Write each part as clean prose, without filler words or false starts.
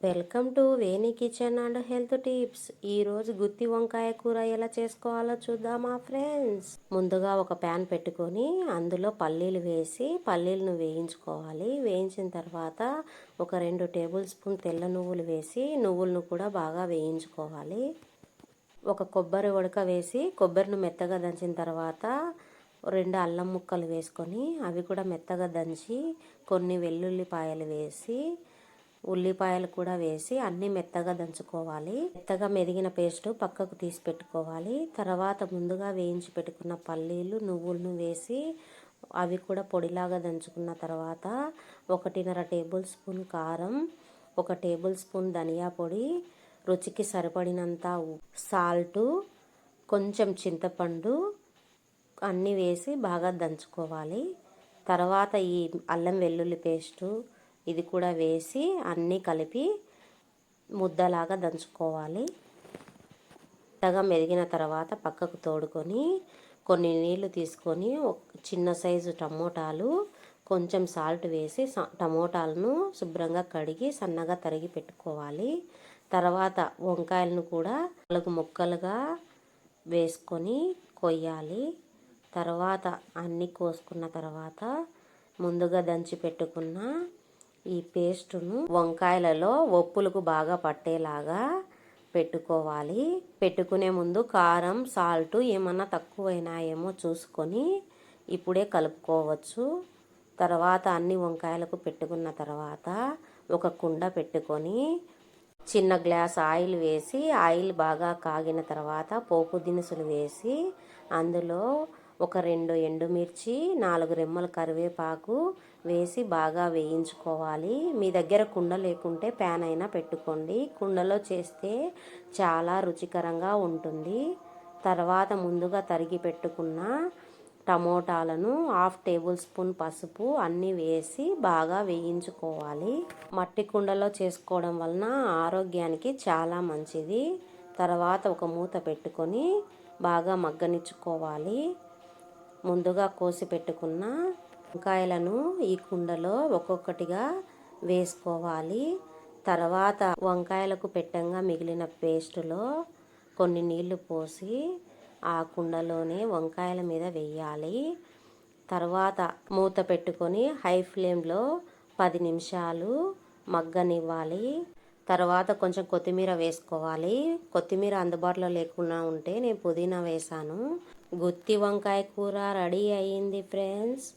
Welcome to Veni kitchen and health tips. ఈరోజు గుత్తి వంకాయ కూర ఎలా చేసుకోవాలో చూద్దామా ఫ్రెండ్స్. ముందుగా ఒక ప్యాన్ పెట్టుకొని అందులో పల్లీలు వేసి పల్లీలను వేయించుకోవాలి. వేయించిన తర్వాత ఒక 2 టేబుల్ స్పూన్ తెల్ల నువ్వులు వేసి నువ్వులను కూడా బాగా వేయించుకోవాలి. ఒక కొబ్బరి ఉడక వేసి కొబ్బరిని మెత్తగా దంచిన తర్వాత 2 అల్లం ముక్కలు వేసుకొని అవి కూడా మెత్తగా దంచి కొన్ని వెల్లుల్లిపాయలు వేసి ఉల్లిపాయలు కూడా వేసి అన్నీ మెత్తగా దంచుకోవాలి. మెత్తగా మెదిగిన పేస్ట్ పక్కకు తీసి పెట్టుకోవాలి. తర్వాత ముందుగా వేయించి పెట్టుకున్న పల్లీలు నువ్వులను వేసి అవి కూడా పొడిలాగా దంచుకున్న తర్వాత 1.5 టేబుల్ స్పూన్ కారం, 1 టేబుల్ స్పూన్ ధనియా పొడి, రుచికి సరిపడినంత సాల్టు, కొంచెం చింతపండు అన్నీ వేసి బాగా దంచుకోవాలి. తర్వాత ఈ అల్లం వెల్లుల్లి పేస్టు ఇది కూడా వేసి అన్నీ కలిపి ముద్దలాగా దంచుకోవాలి. మెత్తగా మెదిగిన తర్వాత పక్కకు తోడుకొని కొన్ని నీళ్లు తీసుకొని చిన్న సైజు టమోటాలు కొంచెం సాల్ట్ వేసి టమోటాలను శుభ్రంగా కడిగి సన్నగా తరిగి పెట్టుకోవాలి. తర్వాత వంకాయలను కూడా 4 ముక్కలుగా వేసుకొని కొయ్యాలి. తర్వాత అన్నీ కోసుకున్న తర్వాత ముందుగా దంచి పెట్టుకున్న ఈ పేస్టును వంకాయలలో ఒప్పులకు బాగా పట్టేలాగా పెట్టుకోవాలి. పెట్టుకునే ముందు కారం సాల్ట్ ఏమన్నా తక్కువైనాయేమో చూసుకొని ఇప్పుడే కలుపుకోవచ్చు. తర్వాత అన్ని వంకాయలకు పెట్టుకున్న తర్వాత ఒక కుండ పెట్టుకొని చిన్న గ్లాస్ ఆయిల్ వేసి ఆయిల్ బాగా కాగిన తర్వాత పోపు దినుసులు వేసి అందులో ఒక 2 ఎండుమిర్చి 4 రెమ్మల కరివేపాకు వేసి బాగా వేయించుకోవాలి. మీ దగ్గర కుండ లేకుంటే ప్యాన్ అయినా పెట్టుకోండి. కుండలో చేస్తే చాలా రుచికరంగా ఉంటుంది. తర్వాత ముందుగా తరిగి పెట్టుకున్న టమోటాలను 1/2 టేబుల్ స్పూన్ పసుపు అన్నీ వేసి బాగా వేయించుకోవాలి. మట్టి కుండలో చేసుకోవడం వలన ఆరోగ్యానికి చాలా మంచిది. తర్వాత ఒక మూత పెట్టుకొని బాగా మగ్గనిచ్చుకోవాలి. ముందుగా కోసి పెట్టుకున్న వంకాయలను ఈ కుండలో ఒక్కొక్కటిగా వేసుకోవాలి. తర్వాత వంకాయలకు పెట్టంగా మిగిలిన పేస్టులో కొన్ని నీళ్లు పోసి ఆ కుండలోనే వంకాయల మీద వేయాలి. తర్వాత మూత పెట్టుకొని హై ఫ్లేమ్లో 10 నిమిషాలు మగ్గనివ్వాలి. తర్వాత కొంచెం కొత్తిమీర వేసుకోవాలి. కొత్తిమీర అందుబాటులో లేకుండా ఉంటే నేను పుదీనా వేసాను. గుత్తి వంకాయ కూర రెడీ అయ్యింది ఫ్రెండ్స్.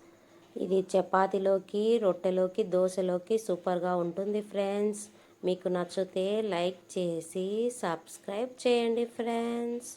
ఇది చపాతీలోకి, రొట్టెలోకి, దోశలోకి సూపర్గా ఉంటుంది ఫ్రెండ్స్. మీకు నచ్చితే లైక్ చేసి సబ్స్క్రైబ్ చేయండి ఫ్రెండ్స్.